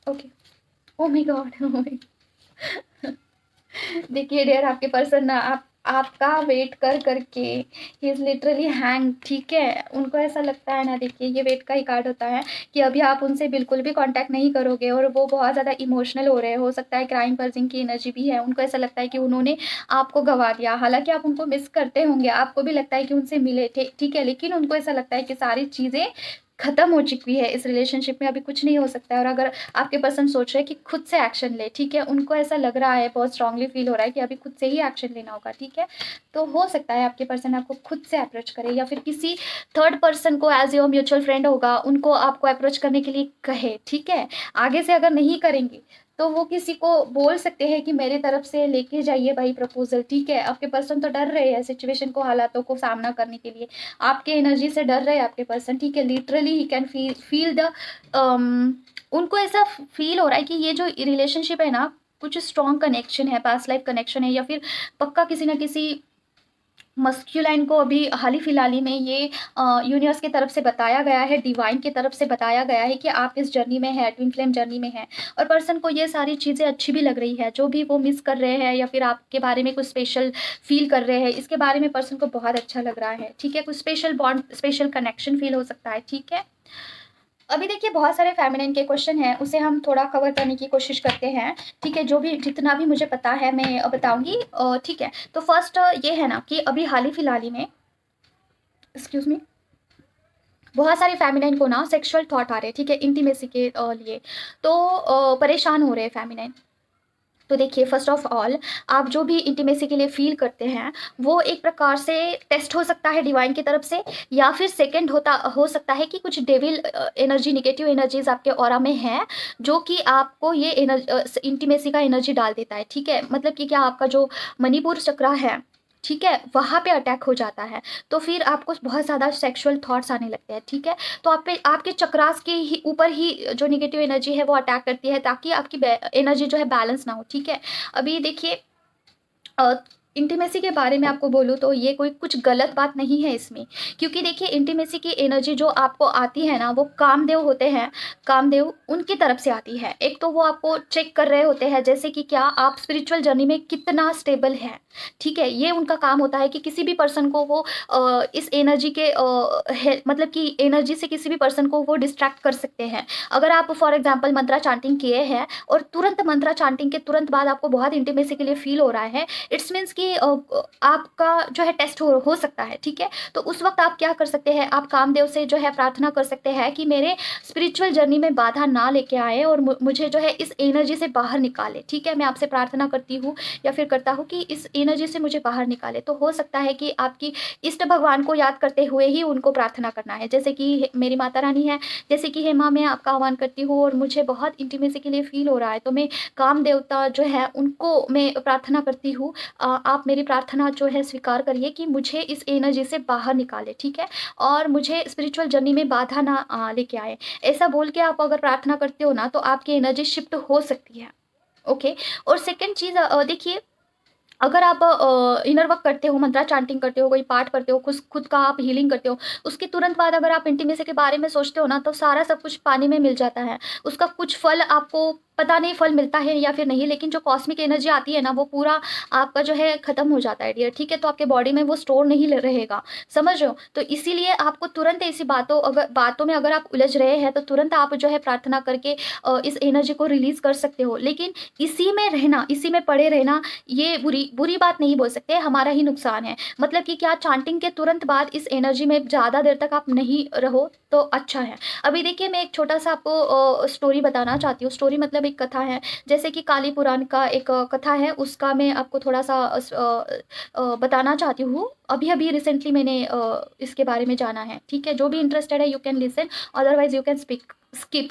Okay, oh my god. देखिए डियर, आपके पर्सन ना आपका वेट कर करके ही इज़ लिटरली हैंग, ठीक है। उनको ऐसा लगता है ना, देखिए ये वेट का ही कार्ड होता है कि अभी आप उनसे बिल्कुल भी कांटेक्ट नहीं करोगे, और वो बहुत ज़्यादा इमोशनल हो रहे हैं। हो सकता है क्राइम पर्सन की एनर्जी भी है, उनको ऐसा लगता है कि उन्होंने आपको गंवा दिया। हालांकि आप उनको मिस करते होंगे, आपको भी लगता है कि उनसे मिले थे, ठीक है, लेकिन उनको ऐसा लगता है कि सारी चीज़ें खत्म हो चुकी है इस रिलेशनशिप में, अभी कुछ नहीं हो सकता है। और अगर आपके पर्सन सोच रहे हैं कि खुद से एक्शन ले, ठीक है, उनको ऐसा लग रहा है, बहुत स्ट्रांगली फील हो रहा है कि अभी खुद से ही एक्शन लेना होगा, ठीक है, तो हो सकता है आपके पर्सन आपको खुद से अप्रोच करे, या फिर किसी थर्ड पर्सन को एज योर म्यूचुअल फ्रेंड होगा उनको आपको अप्रोच करने के लिए कहे, ठीक है। आगे से अगर नहीं करेंगे तो वो किसी को बोल सकते हैं कि मेरे तरफ से लेके जाइए भाई प्रपोजल, ठीक है। आपके पर्सन तो डर रहे हैं सिचुएशन को, हालातों को सामना करने के लिए, आपके एनर्जी से डर रहे हैं आपके पर्सन, ठीक है। Literally he can feel the उनको ऐसा फील हो रहा है कि ये जो रिलेशनशिप है ना, कुछ स्ट्रॉन्ग कनेक्शन है, पास्ट लाइफ कनेक्शन है, या फिर पक्का किसी ना किसी मस्क्यूलाइन को अभी हाल ही फिलहाल ही में ये यूनिवर्स की तरफ से बताया गया है, डिवाइन की तरफ से बताया गया है कि आप इस जर्नी में है, ट्विन फ्लेम जर्नी में है। और पर्सन को ये सारी चीज़ें अच्छी भी लग रही है, जो भी वो मिस कर रहे हैं या फिर आपके बारे में कुछ स्पेशल फील कर रहे हैं, इसके बारे में पर्सन को बहुत अच्छा लग रहा है, ठीक है। कुछ special bond, special connection feel हो सकता है, ठीक है। अभी देखिए बहुत सारे फेमिनिन के क्वेश्चन हैं, उसे हम थोड़ा कवर करने की कोशिश करते हैं, ठीक है। जो भी जितना भी मुझे पता है मैं बताऊंगी, ठीक है। तो फर्स्ट ये है ना कि अभी हाल ही फिलहाल ही में, एक्सक्यूज मी, बहुत सारे फेमिनाइन को ना सेक्सुअल थॉट आ रहे हैं, ठीक है, इंटीमेसी के लिए, तो परेशान हो रहे हैं फेमिनाइन। तो देखिए फर्स्ट ऑफ ऑल, आप जो भी इंटीमेसी के लिए फील करते हैं वो एक प्रकार से टेस्ट हो सकता है डिवाइन की तरफ से, या फिर सेकंड हो सकता है कि कुछ डेविल एनर्जी, निगेटिव एनर्जीज आपके ऑरा में है, जो कि आपको ये इंटीमेसी का एनर्जी डाल देता है, ठीक है। मतलब कि क्या आपका जो मणिपुर चक्रा है, ठीक है, वहाँ पे अटैक हो जाता है, तो फिर आपको बहुत ज़्यादा सेक्सुअल थॉट्स आने लगते हैं, ठीक है। तो आप पे आपके चक्रास के ही ऊपर ही जो निगेटिव एनर्जी है वो अटैक करती है, ताकि आपकी एनर्जी जो है बैलेंस ना हो, ठीक है। अभी देखिए इंटीमेसी के बारे में आपको बोलूँ तो ये कोई कुछ गलत बात नहीं है इसमें, क्योंकि देखिए इंटीमेसी की एनर्जी जो आपको आती है ना, वो कामदेव होते हैं, कामदेव उनकी तरफ से आती है। एक तो वो आपको चेक कर रहे होते हैं जैसे कि क्या आप स्पिरिचुअल जर्नी में कितना स्टेबल है, ठीक है। ये उनका काम होता है कि किसी भी पर्सन को वो इस एनर्जी के मतलब कि एनर्जी से किसी भी पर्सन को वो डिस्ट्रैक्ट कर सकते हैं। अगर आप फॉर एग्जाम्पल मंत्रा चांटिंग किए हैं और तुरंत मंत्रा चांटिंग के तुरंत बाद आपको बहुत इंटीमेसी के लिए फील हो रहा है, इट्स मीन्स कि आपका जो है टेस्ट हो सकता है, ठीक है। तो उस वक्त आप क्या कर सकते हैं, आप कामदेव से जो है प्रार्थना कर सकते हैं कि मेरे स्पिरिचुअल जर्नी में बाधा ना लेके आए और मुझे जो है इस एनर्जी से बाहर निकाले, ठीक है। मैं आपसे प्रार्थना करती हूँ या फिर करता हूँ कि इस एनर्जी से मुझे बाहर निकाले। तो हो सकता है कि आपकी इष्ट भगवान को याद करते हुए ही उनको प्रार्थना करना है, जैसे कि मेरी माता रानी है, जैसे कि हे माँ मैं आपका आह्वान करती हूँ और मुझे बहुत इंटीमेसी के लिए फील हो रहा है, तो मैं काम देवता जो है उनको मैं प्रार्थना करती हूँ, आप मेरी प्रार्थना जो है स्वीकार करिए कि मुझे इस एनर्जी से बाहर निकाले, ठीक है, और मुझे स्पिरिचुअल जर्नी में बाधा ना लेके आए। ऐसा बोल के आप अगर प्रार्थना करते हो ना, तो आपकी एनर्जी शिफ्ट हो सकती है, ओके। और सेकंड चीज़ देखिए, अगर आप इनर वर्क करते हो, मंत्रा चांटिंग करते हो, कोई पाठ करते हो, खुद का आप हीलिंग करते हो, उसके तुरंत बाद अगर आप इंटीमेसी के बारे में सोचते हो ना, तो सारा सब कुछ पानी में मिल जाता है। उसका कुछ फल आपको पता नहीं फल मिलता है या फिर नहीं, लेकिन जो कॉस्मिक एनर्जी आती है ना, वो पूरा आपका जो है खत्म हो जाता है डियर, ठीक है। तो आपके बॉडी में वो स्टोर नहीं रहेगा, समझ रहे हो। तो इसीलिए आपको तुरंत ऐसी बातों में अगर आप उलझ रहे हैं, तो तुरंत आप जो है प्रार्थना करके इस एनर्जी को रिलीज कर सकते हो। लेकिन इसी में रहना, इसी में पड़े रहना, ये बुरी बात नहीं बोल सकते, हमारा ही नुकसान है। मतलब कि क्या चांटिंग के तुरंत बाद इस एनर्जी में ज़्यादा देर तक आप नहीं रहो तो अच्छा है। अभी देखिए मैं एक छोटा सा आपको स्टोरी बताना चाहती हूँ। स्टोरी मतलब एक कथा है, जैसे कि काली पुराण का एक कथा है, उसका मैं आपको थोड़ा सा बताना चाहती हूँ। अभी अभी रिसेंटली मैंने इसके बारे में जाना है, ठीक है। जो भी इंटरेस्टेड है you can listen, otherwise you can skip.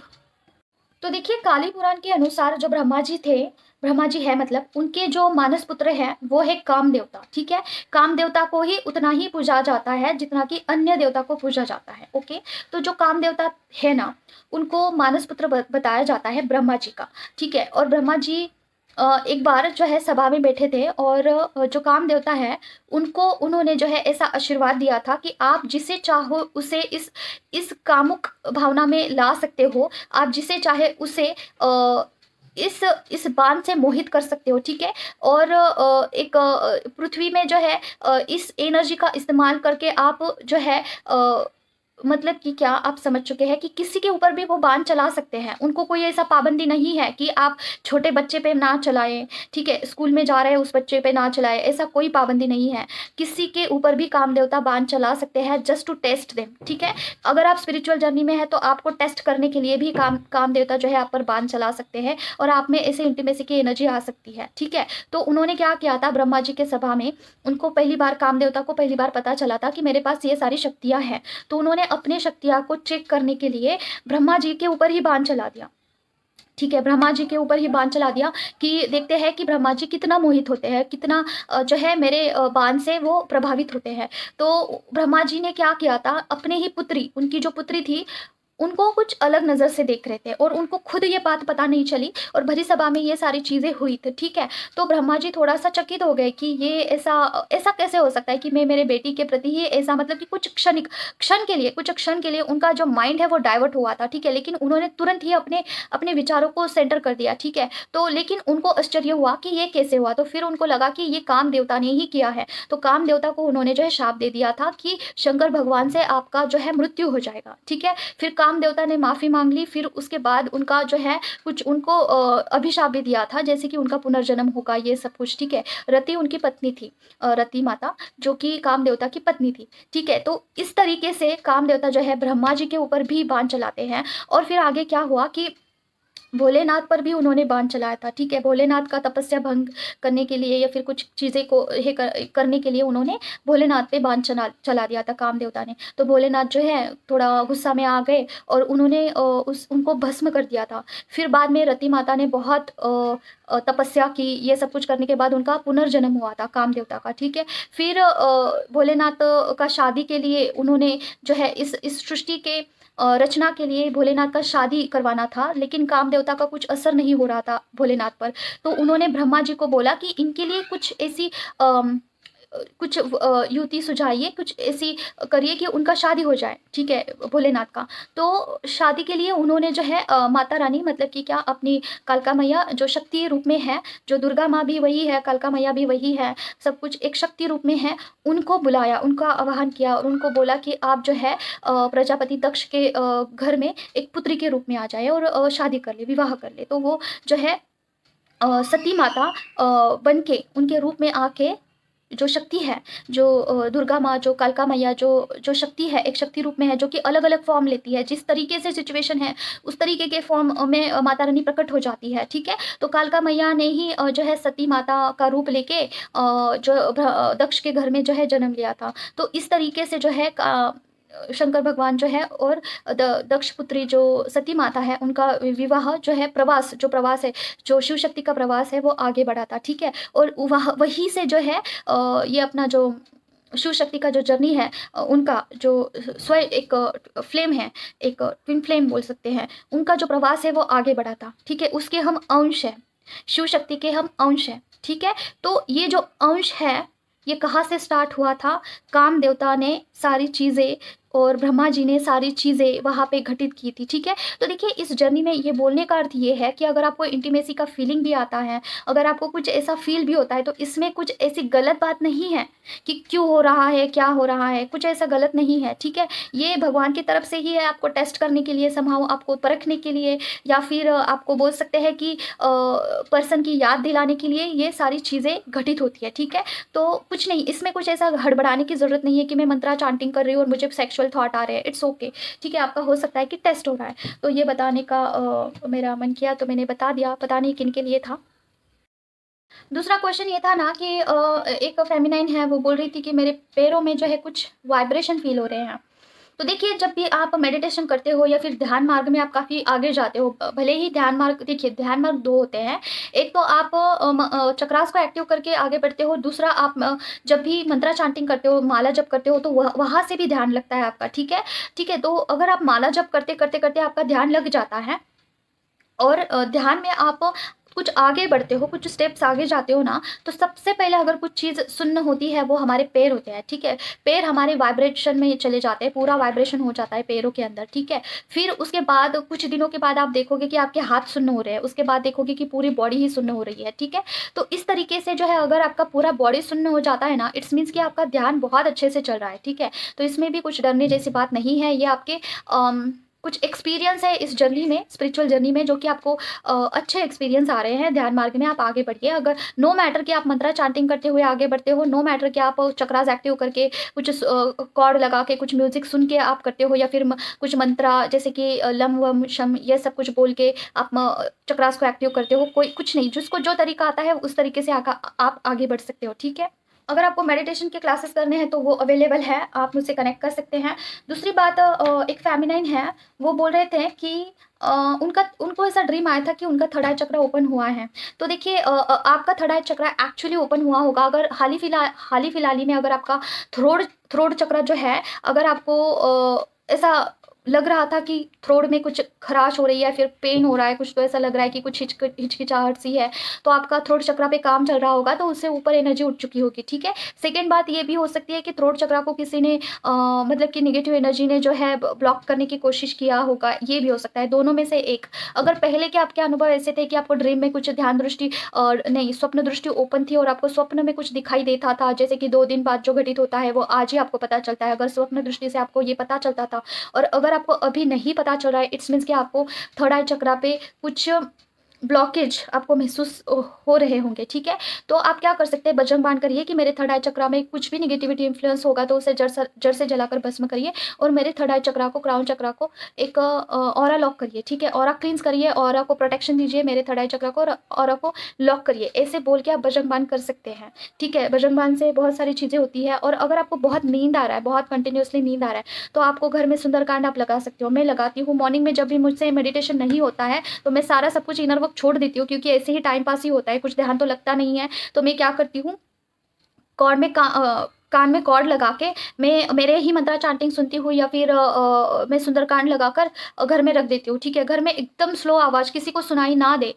तो देखिए काली पुराण के अनुसार जो ब्रह्मा जी थे, ब्रह्मा जी है मतलब उनके जो मानस पुत्र है वो है काम देवता, ठीक है। काम देवता को ही उतना ही पूजा जाता है जितना कि अन्य देवता को पूजा जाता है, ओके। तो जो काम देवता है ना, उनको मानस पुत्र बताया जाता है ब्रह्मा जी का, ठीक है। और ब्रह्मा जी एक बार जो है सभा में बैठे थे, और जो काम देवता है उनको उन्होंने जो है ऐसा आशीर्वाद दिया था कि आप जिसे चाहो उसे इस कामुक भावना में ला सकते हो, आप जिसे चाहे उसे इस बाण से मोहित कर सकते हो, ठीक है। और एक पृथ्वी में जो है इस एनर्जी का इस्तेमाल करके आप जो है मतलब कि क्या आप समझ चुके हैं कि किसी के ऊपर भी वो बाण चला सकते हैं। उनको कोई ऐसा पाबंदी नहीं है कि आप छोटे बच्चे पे ना चलाएँ, ठीक है? स्कूल में जा रहे हैं उस बच्चे पे ना चलाएँ, ऐसा कोई पाबंदी नहीं है। किसी के ऊपर भी काम देवता बाण चला सकते हैं जस्ट टू टेस्ट देम, ठीक है? अगर आप स्पिरिचुअल जर्नी में हैं तो आपको टेस्ट करने के लिए भी काम देवता जो है आप पर बाण चला सकते हैं और आप में ऐसे इंटीमेसी की एनर्जी आ सकती है, ठीक है? तो उन्होंने क्या किया था ब्रह्मा जी के सभा में, उनको पहली बार काम देवता को पहली बार पता चला था कि मेरे पास ये सारी शक्तियाँ हैं। तो उन्होंने अपने शक्तियाँ को चेक करने के लिए ब्रह्मा जी के ऊपर ही बाण चला दिया, ठीक है? ब्रह्मा जी के ऊपर ही बाण चला दिया कि देखते हैं कि ब्रह्मा जी कितना मोहित होते हैं, कितना जो है मेरे बाण से वो प्रभावित होते हैं। तो ब्रह्मा जी ने क्या किया था, अपने ही पुत्री, उनकी जो पुत्री थी, उनको कुछ अलग नज़र से देख रहे थे और उनको खुद ये बात पता नहीं चली और भरी सभा में ये सारी चीज़ें हुई थी, ठीक है? तो ब्रह्मा जी थोड़ा-सा चकित हो गए कि ये ऐसा ऐसा कैसे हो सकता है कि मैं मेरे बेटी के प्रति ही ऐसा, मतलब कि कुछ क्षण के लिए उनका जो माइंड है वो डाइवर्ट हुआ था, ठीक है? लेकिन उन्होंने तुरंत ही अपने अपने विचारों को सेंटर कर दिया, ठीक है? तो लेकिन उनको आश्चर्य हुआ कि ये कैसे हुआ? तो फिर उनको लगा कि ये काम देवता ने ही किया है। तो काम देवता को उन्होंने जो है शाप दे दिया था कि शंकर भगवान से आपका जो है मृत्यु हो जाएगा, ठीक है? फिर काम देवता ने माफ़ी माँग ली, फिर उसके बाद उनका जो है कुछ उनको अभिशाप भी दिया था, जैसे कि उनका पुनर्जन्म होगा, ये सब कुछ, ठीक है? रति उनकी पत्नी थी, रति माता, जो कि काम देवता की पत्नी थी, ठीक है? तो इस तरीके से काम देवता जो है ब्रह्मा जी के ऊपर भी बाण चलाते हैं और फिर आगे क्या हुआ कि भोलेनाथ पर भी उन्होंने बाण चलाया था, ठीक है? भोलेनाथ का तपस्या भंग करने के लिए या फिर कुछ चीज़ें को ये करने के लिए उन्होंने भोलेनाथ पे बाण चला दिया था काम देवता ने। तो भोलेनाथ जो है थोड़ा गुस्सा में आ गए और उन्होंने उनको भस्म कर दिया था। फिर बाद में रति माता ने बहुत तपस्या की, ये सब कुछ करने के बाद उनका पुनर्जन्म हुआ था काम देवता का, ठीक है? फिर भोलेनाथ का शादी के लिए उन्होंने जो है इस सृष्टि के रचना के लिए भोलेनाथ का शादी करवाना था, लेकिन काम देवता का कुछ असर नहीं हो रहा था भोलेनाथ पर। तो उन्होंने ब्रह्मा जी को बोला कि इनके लिए कुछ ऐसी कुछ युक्ति सुझाइए, कुछ ऐसी करिए कि उनका शादी हो जाए, ठीक है, भोलेनाथ का। तो शादी के लिए उन्होंने जो है माता रानी, मतलब कि क्या, अपनी कालका मैया जो शक्ति रूप में है, जो दुर्गा माँ भी वही है, कालका मैया भी वही है, सब कुछ एक शक्ति रूप में है, उनको बुलाया, उनका आवाहन किया और उनको बोला कि आप जो है प्रजापति दक्ष के घर में एक पुत्री के रूप में आ जाए और शादी कर ले, विवाह कर ले। तो वो जो है सती माता बन के उनके रूप में आके, जो शक्ति है, जो दुर्गा माँ, जो कालका मैया, जो जो शक्ति है, एक शक्ति रूप में है, जो कि अलग-अलग फॉर्म लेती है। जिस तरीके से सिचुएशन है, उस तरीके के फॉर्म में माता रानी प्रकट हो जाती है, ठीक है? तो कालका मैया ने ही जो है सती माता का रूप लेके जो दक्ष के घर में जो है जन्म लिया था। तो इस तरीके से जो है शंकर भगवान जो है और दक्ष पुत्री जो सती माता है, उनका विवाह जो है प्रवास है, जो शिव शक्ति का प्रवास है, वो आगे बढ़ा था, ठीक है? और वहीं से जो है ये अपना जो शिव शक्ति का जो जर्नी है, उनका जो स्वयं एक फ्लेम है, एक ट्विन फ्लेम बोल सकते हैं, उनका जो प्रवास है वो आगे बढ़ा था, ठीक है? उसके हम अंश हैं, शिव शक्ति के हम अंश हैं, ठीक है? तो ये जो अंश है, ये कहाँ से स्टार्ट हुआ था? काम देवता ने सारी चीज़ें और ब्रह्मा जी ने सारी चीज़ें वहाँ पे घटित की थी, ठीक है? तो देखिए, इस जर्नी में ये बोलने का अर्थ ये है कि अगर आपको इंटीमेसी का फीलिंग भी आता है, अगर आपको कुछ ऐसा फील भी होता है, तो इसमें कुछ ऐसी गलत बात नहीं है कि क्यों हो रहा है, क्या हो रहा है, कुछ ऐसा गलत नहीं है, ठीक है? ये भगवान की तरफ से ही है, आपको टेस्ट करने के लिए, समहाउ आपको परखने के लिए, या फिर आपको बोल सकते हैं कि पर्सन की याद दिलाने के लिए ये सारी चीज़ें घटित होती है, ठीक है? तो कुछ नहीं, इसमें कुछ ऐसा हड़बड़ाने की ज़रूरत नहीं है कि मैं मंत्रा चांटिंग कर रही हूँ और मुझे सेक्सुअल थॉट आ रहे हैं, इट्स ओके, ठीक है? आपका हो सकता है कि टेस्ट हो रहा है। तो ये बताने का मेरा मन किया, तो मैंने बता दिया, पता नहीं किन के लिए था। दूसरा क्वेश्चन ये था ना कि एक फेमिनाइन है, वो बोल रही थी कि मेरे पैरों में जो है कुछ वाइब्रेशन फील हो रहे हैं। तो देखिए, जब भी आप मेडिटेशन करते हो या फिर ध्यान मार्ग में आप काफ़ी आगे जाते हो, भले ही ध्यान मार्ग, देखिए ध्यान मार्ग 2 होते हैं। एक तो आप चक्रास को एक्टिव करके आगे बढ़ते हो, दूसरा आप जब भी मंत्रा चांटिंग करते हो, माला जप करते हो, तो वहाँ से भी ध्यान लगता है आपका, ठीक है? ठीक है, तो अगर आप माला जप करते-करते आपका ध्यान लग जाता है और ध्यान में आप कुछ आगे बढ़ते हो, कुछ स्टेप्स आगे जाते हो ना, तो सबसे पहले अगर कुछ चीज़ सुन्न होती है वो हमारे पैर होते हैं, ठीक है। पैर हमारे वाइब्रेशन में चले जाते हैं, पूरा वाइब्रेशन हो जाता है पैरों के अंदर, ठीक है। फिर उसके बाद कुछ दिनों के बाद आप देखोगे कि आपके हाथ सुन्न हो रहे हैं, उसके बाद देखोगे कि पूरी बॉडी ही सुन्न हो रही है, ठीक है। तो इस तरीके से जो है अगर आपका पूरा बॉडी सुन्न हो जाता है ना, इट्स मीन्स कि आपका ध्यान बहुत अच्छे से चल रहा है, ठीक है। तो इसमें भी कुछ डरने जैसी बात नहीं है, ये आपके कुछ एक्सपीरियंस है इस जर्नी में, स्पिरिचुअल जर्नी में, जो कि आपको अच्छे एक्सपीरियंस आ रहे हैं। ध्यान मार्ग में आप आगे बढ़िए। अगर नो मैटर कि आप मंत्रा चैंटिंग करते हुए आगे बढ़ते हो, नो मैटर कि आप चक्रास एक्टिव करके कुछ कॉर्ड लगा के कुछ म्यूजिक सुन के आप करते हो, या फिर कुछ मंत्रा जैसे कि लम वम शम ये सब कुछ बोल के आप चक्रास को एक्टिव करते हो, कोई कुछ नहीं, जिसको जो तरीका आता है उस तरीके से आप आगे बढ़ सकते हो, ठीक है। अगर आपको मेडिटेशन के क्लासेस करने हैं तो वो अवेलेबल है, आप मुझसे कनेक्ट कर सकते हैं। दूसरी बात, एक फेमिनाइन है, वो बोल रहे थे कि उनको ऐसा ड्रीम आया था कि उनका थर्ड आई चक्र ओपन हुआ है। तो देखिए, आपका थर्ड आई चक्र एक्चुअली ओपन हुआ होगा अगर हाल ही फिलहाल ही में अगर आपका थ्रोड थ्रोड चक्र जो है, अगर आपको ऐसा लग रहा था कि थ्रोड में कुछ खराश हो रही है, फिर पेन हो रहा है कुछ, तो ऐसा लग रहा है कि कुछ हिचकिचाहट सी है, तो आपका थ्रोट चक्रा पे काम चल रहा होगा, तो उससे ऊपर एनर्जी उठ चुकी होगी, ठीक है। सेकेंड बात ये भी हो सकती है कि थ्रोट चक्रा को किसी ने मतलब कि नेगेटिव एनर्जी ने जो है ब्लॉक करने की कोशिश किया होगा, ये भी हो सकता है, दोनों में से एक। अगर पहले के आपके अनुभव ऐसे थे कि आपको ड्रीम में कुछ ध्यान दृष्टि और नहीं, स्वप्न दृष्टि ओपन थी और आपको स्वप्न में कुछ दिखाई देता था, जैसे कि 2 दिन बाद जो घटित होता है वो आज ही आपको पता चलता है, अगर स्वप्न दृष्टि से आपको ये पता चलता था, और अगर आपको अभी नहीं पता चल रहा है, इट्स मीन्स कि आपको थर्ड आई चक्रा पे कुछ ब्लॉकेज आपको महसूस हो रहे होंगे, ठीक है। तो आप क्या कर सकते हैं, बजरंग बाण करिए कि मेरे थर्ड आई चक्रा में कुछ भी निगेटिविटी इन्फ्लुएंस होगा तो उसे जड़ से जलाकर भस्म करिए, और मेरे थर्ड आई चक्रा को, क्राउन चक्रा को एक ऑरा लॉक करिए, ठीक है। ऑरा क्लींस करिए, ऑरा को प्रोटेक्शन दीजिए, मेरे थर्ड आई चक्रा को, ऑरा को लॉक करिए, ऐसे बोल के आप बजरंग बाण कर सकते हैं, ठीक है। बजरंग बाण से बहुत सारी चीज़ें होती है। और अगर आपको बहुत नींद आ रहा है, बहुत कंटिन्यूसली नींद आ रहा है, तो आपको घर में सुंदरकांड आप लगा सकते हो। मैं लगाती हूँ मॉर्निंग में, जब भी मुझसे मेडिटेशन नहीं होता है तो मैं सारा सब कुछ इनर वर्क छोड़ देती हूँ, क्योंकि ऐसे ही टाइम पास ही होता है, कुछ ध्यान तो लगता नहीं है। तो मैं क्या करती हूँ, कॉर्ड में कान में कॉर्ड लगा के मैं मेरे ही मंत्रा चैंटिंग सुनती हूँ, या फिर मैं सुंदरकांड लगाकर घर में रख देती हूँ, ठीक है। घर में एकदम स्लो आवाज़, किसी को सुनाई ना दे,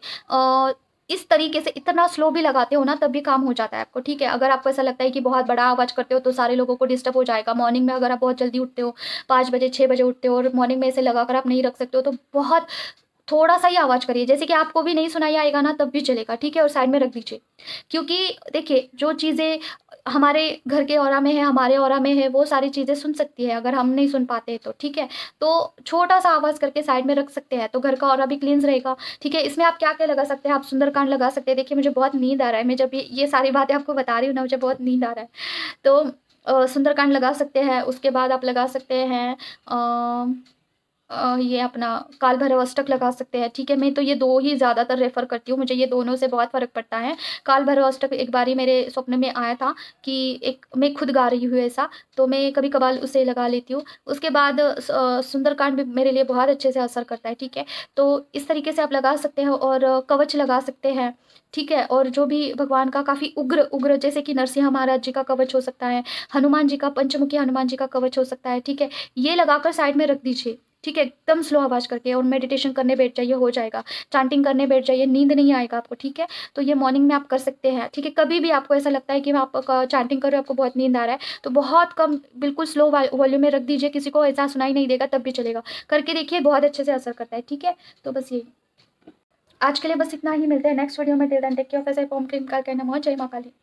इस तरीके से इतना स्लो भी लगाते हो ना तब भी काम हो जाता है आपको, ठीक है। अगर आपको ऐसा लगता है कि बहुत बड़ा आवाज़ करते हो तो सारे लोगों को डिस्टर्ब हो जाएगा, मॉर्निंग में अगर आप बहुत जल्दी उठते हो, 5 बजे 6 बजे उठते हो, और मॉर्निंग में ऐसे लगाकर आप नहीं रख सकते हो, तो बहुत थोड़ा सा ही आवाज़ करिए, जैसे कि आपको भी नहीं सुनाई आएगा ना तब भी चलेगा, ठीक है, और साइड में रख दीजिए। क्योंकि देखिए, जो चीज़ें हमारे घर के ऑरा में है, हमारे ऑरा में है, वो सारी चीज़ें सुन सकती है, अगर हम नहीं सुन पाते तो, ठीक है। तो छोटा सा आवाज़ करके साइड में रख सकते हैं, तो घर का ऑरा भी क्लींस रहेगा, ठीक है। इसमें आप क्या क्या लगा सकते हैं, आप सुंदरकांड लगा सकते हैं। देखिए, मुझे बहुत नींद आ रहा है, मैं जब ये सारी बातें आपको बता रही हूँ ना, मुझे बहुत नींद आ रहा है, तो सुंदरकांड लगा सकते हैं। उसके बाद आप लगा सकते हैं ये अपना काल भैरव अष्टक लगा सकते हैं, ठीक है। मैं तो ये 2 ही ज़्यादातर रेफ़र करती हूँ, मुझे ये दोनों से बहुत फ़र्क पड़ता है। काल भैरव अष्टक एक बारी मेरे स्वप्न में आया था कि एक मैं खुद गा रही हूँ ऐसा, तो मैं कभी-कभार उसे लगा लेती हूँ। उसके बाद सुंदरकांड भी मेरे लिए बहुत अच्छे से असर करता है, ठीक है। तो इस तरीके से आप लगा सकते हैं, और कवच लगा सकते हैं, ठीक है। और जो भी भगवान का काफ़ी उग्र उग्र, जैसे कि नरसिंह महाराज जी का कवच हो सकता है, हनुमान जी का, पंचमुखी हनुमान जी का कवच हो सकता है, ठीक है। ये लगाकर साइड में रख दीजिए, ठीक है, एकदम स्लो आवाज़ करके, और मेडिटेशन करने बैठ जाइए, हो जाएगा। चांटिंग करने बैठ जाइए, नींद नहीं आएगा आपको, ठीक है। तो ये मॉर्निंग में आप कर सकते हैं, ठीक है। कभी भी आपको ऐसा लगता है कि मैं आपका चांटिंग कर रही हूँ, आपको बहुत नींद आ रहा है, तो बहुत कम, बिल्कुल स्लो वॉल्यूम में रख दीजिए, किसी को ऐसा सुनाई नहीं देगा तब भी चलेगा। करके देखिए, बहुत अच्छे से असर करता है, ठीक है। तो बस यही, आज के लिए बस इतना ही, मिलते हैं नेक्स्ट वीडियो में। Till then take care of yourself. Om क्लीम काल नमः, जय माँ काली।